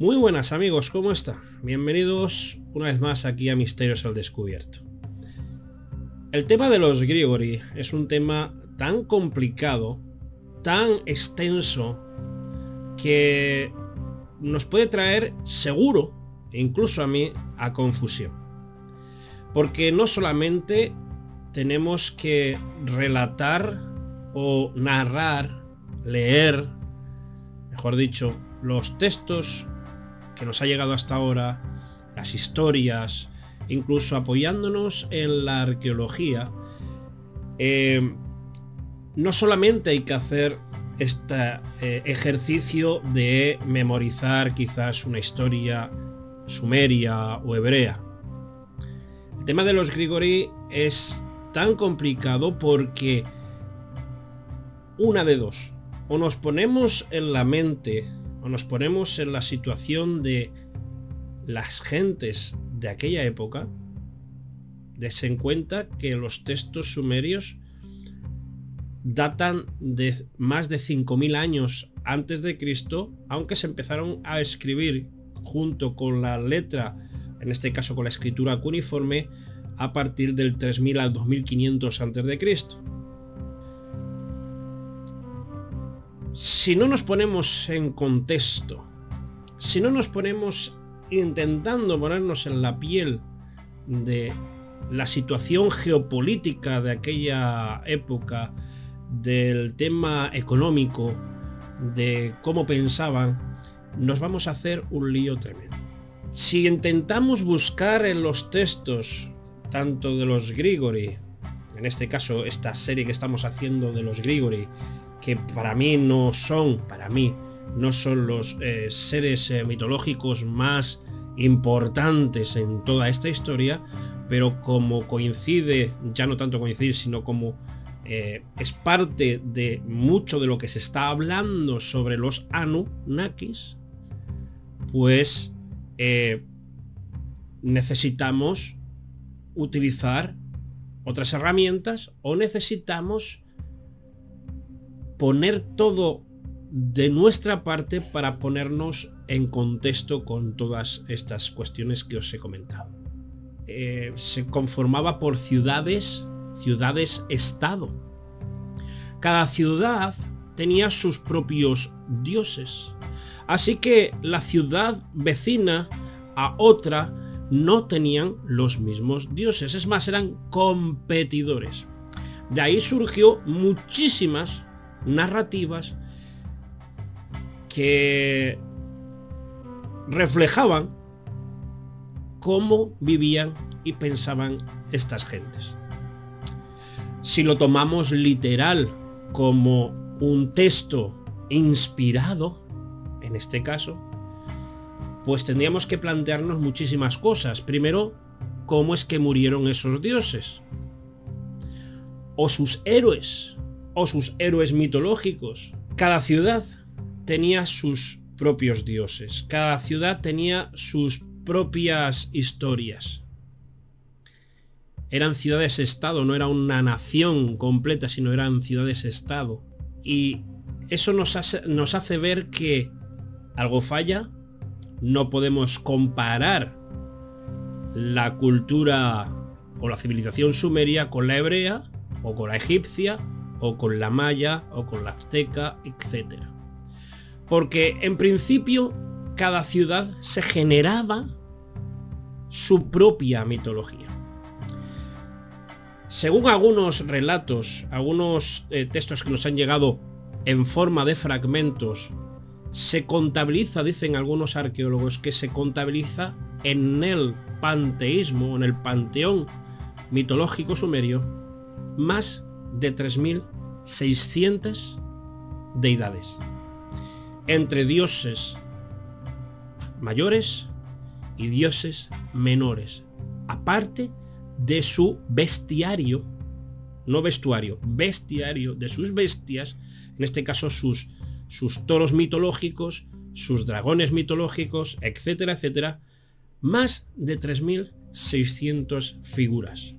Muy buenas amigos, ¿cómo está? Bienvenidos una vez más aquí a Misterios al Descubierto. El tema de los Grigori es un tema tan complicado, tan extenso, que nos puede traer seguro, incluso a mí, a confusión. Porque no solamente tenemos que relatar o narrar, leer, mejor dicho, los textos que nos ha llegado hasta ahora, las historias, incluso apoyándonos en la arqueología. No solamente hay que hacer este ejercicio de memorizar quizás una historia sumeria o hebrea. El tema de los Grigori es tan complicado porque una de dos: o nos ponemos en la mente o nos ponemos en la situación de las gentes de aquella época. Dense en cuenta que los textos sumerios datan de más de 5000 años antes de Cristo, aunque se empezaron a escribir junto con la letra, en este caso con la escritura cuneiforme, a partir del 3000 al 2500 antes de Cristo. Si no nos ponemos en contexto, si no nos ponemos intentando ponernos en la piel de la situación geopolítica de aquella época, del tema económico, de cómo pensaban, nos vamos a hacer un lío tremendo. Si intentamos buscar en los textos, tanto de los Grigori, en este caso esta serie que estamos haciendo de los Grigori, que para mí no son los seres mitológicos más importantes en toda esta historia, pero como coincide, ya no tanto coincidir, sino como es parte de mucho de lo que se está hablando sobre los Anunnakis, pues necesitamos utilizar otras herramientas, o necesitamos poner todo de nuestra parte para ponernos en contexto con todas estas cuestiones que os he comentado. Se conformaba por ciudades-estado. Cada ciudad tenía sus propios dioses. Así que la ciudad vecina a otra no tenían los mismos dioses. Es más, eran competidores. De ahí surgió muchísimas narrativas que reflejaban cómo vivían y pensaban estas gentes. Si lo tomamos literal como un texto inspirado, en este caso, pues tendríamos que plantearnos muchísimas cosas. Primero, ¿cómo es que murieron esos dioses? O sus héroes mitológicos. Cada ciudad tenía sus propios dioses. Cada ciudad tenía sus propias historias. Eran ciudades-estado, no era una nación completa, sino eran ciudades-estado. Y eso nos hace ver que algo falla. No podemos comparar la cultura o la civilización sumeria con la hebrea, o con la egipcia, o con la maya, o con la azteca, etc. Porque en principio cada ciudad se generaba su propia mitología. Según algunos relatos, algunos textos que nos han llegado en forma de fragmentos, se contabiliza, dicen algunos arqueólogos, que se contabiliza en el panteísmo, en el panteón mitológico sumerio, más de 3600 deidades, entre dioses mayores y dioses menores, aparte de su bestiario, no vestuario, bestiario de sus bestias, en este caso sus toros mitológicos, sus dragones mitológicos, etcétera, etcétera, más de 3600 figuras.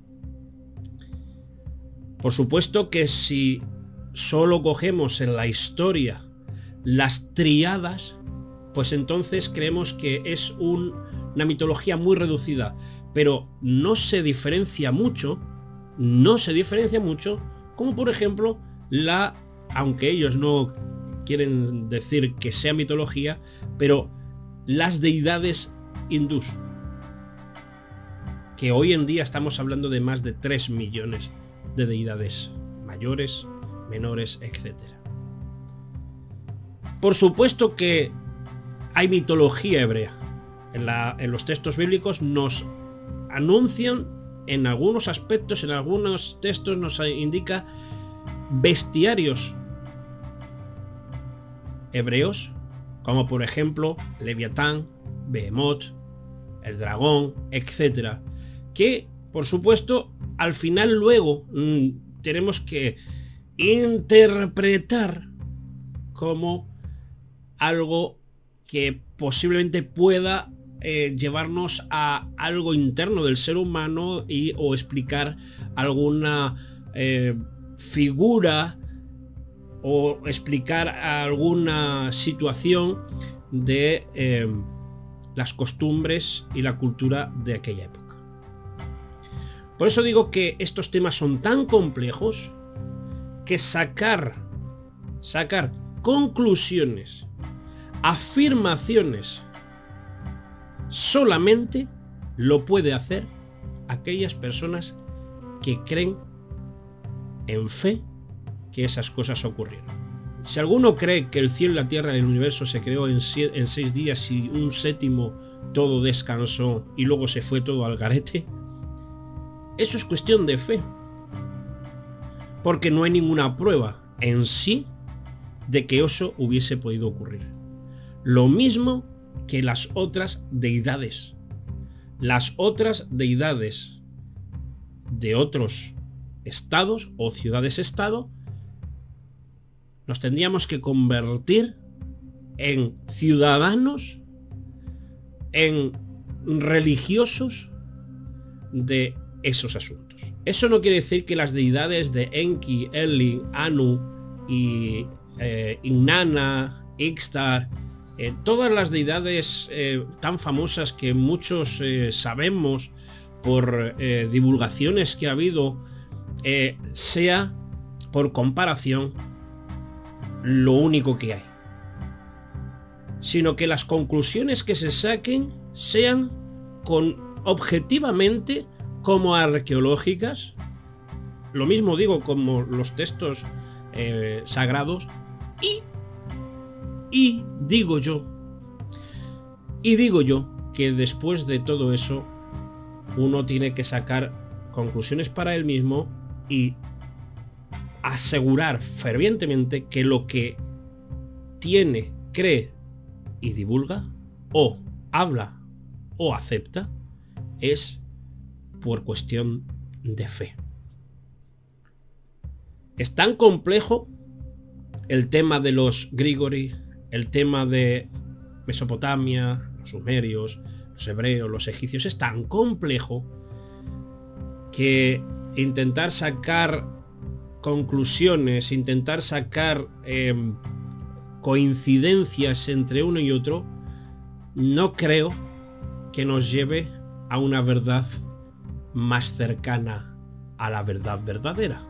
Por supuesto que si solo cogemos en la historia las tríadas, pues entonces creemos que es una mitología muy reducida, pero no se diferencia mucho, como por ejemplo aunque ellos no quieren decir que sea mitología, pero las deidades hindús, que hoy en día estamos hablando de más de 3 millones de deidades mayores, menores, etc. Por supuesto que hay mitología hebrea. En los textos bíblicos nos anuncian en algunos aspectos, en algunos textos nos indica bestiarios hebreos, como por ejemplo Leviatán, Behemoth, el dragón, etcétera, que por supuesto al final luego tenemos que interpretar como algo que posiblemente pueda llevarnos a algo interno del ser humano o explicar alguna figura o explicar alguna situación de las costumbres y la cultura de aquella época. Por eso digo que estos temas son tan complejos que sacar conclusiones, afirmaciones, solamente lo puede hacer aquellas personas que creen en fe que esas cosas ocurrieron. Si alguno cree que el cielo, la tierra y el universo se creó en 6 días y un séptimo todo descansó y luego se fue todo al garete, eso es cuestión de fe, porque no hay ninguna prueba en sí de que eso hubiese podido ocurrir. Lo mismo que las otras deidades. Las otras deidades de otros estados o ciudades-estado nos tendríamos que convertir en ciudadanos, en religiosos de esos asuntos. Eso no quiere decir que las deidades de Enki, Elin, Anu y Inanna, Ixtar, todas las deidades tan famosas que muchos sabemos por divulgaciones que ha habido, sea por comparación lo único que hay, sino que las conclusiones que se saquen sean objetivamente como arqueológicas, lo mismo digo como los textos sagrados, y digo yo que después de todo eso uno tiene que sacar conclusiones para él mismo y asegurar fervientemente que lo que tiene, cree y divulga, o habla o acepta, es por cuestión de fe. Es tan complejo el tema de los Grigori, el tema de Mesopotamia, los sumerios, los hebreos, los egipcios, es tan complejo que intentar sacar conclusiones, intentar sacar coincidencias entre uno y otro, no creo que nos lleve a una verdad más cercana a la verdad verdadera.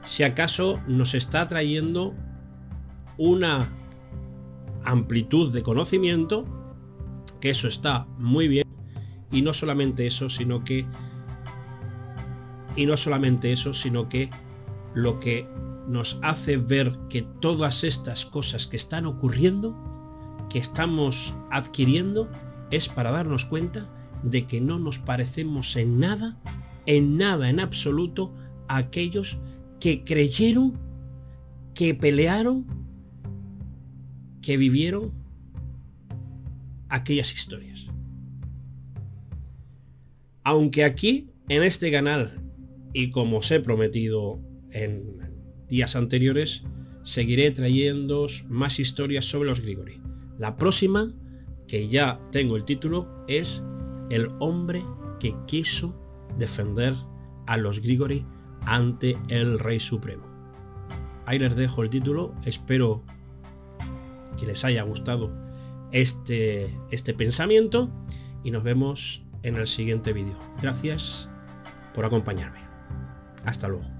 Si acaso nos está trayendo una amplitud de conocimiento, que eso está muy bien, y no solamente eso, sino que lo que nos hace ver que todas estas cosas que están ocurriendo, que estamos adquiriendo, es para darnos cuenta de que no nos parecemos en nada, en absoluto, a aquellos que creyeron, que pelearon, que vivieron aquellas historias. Aunque aquí, en este canal, y como os he prometido en días anteriores, seguiré trayéndoos más historias sobre los Grigori. La próxima, que ya tengo el título, es El hombre que quiso defender a los Grigori ante el Rey Supremo. Ahí les dejo el título, espero que les haya gustado este pensamiento y nos vemos en el siguiente vídeo. Gracias por acompañarme. Hasta luego.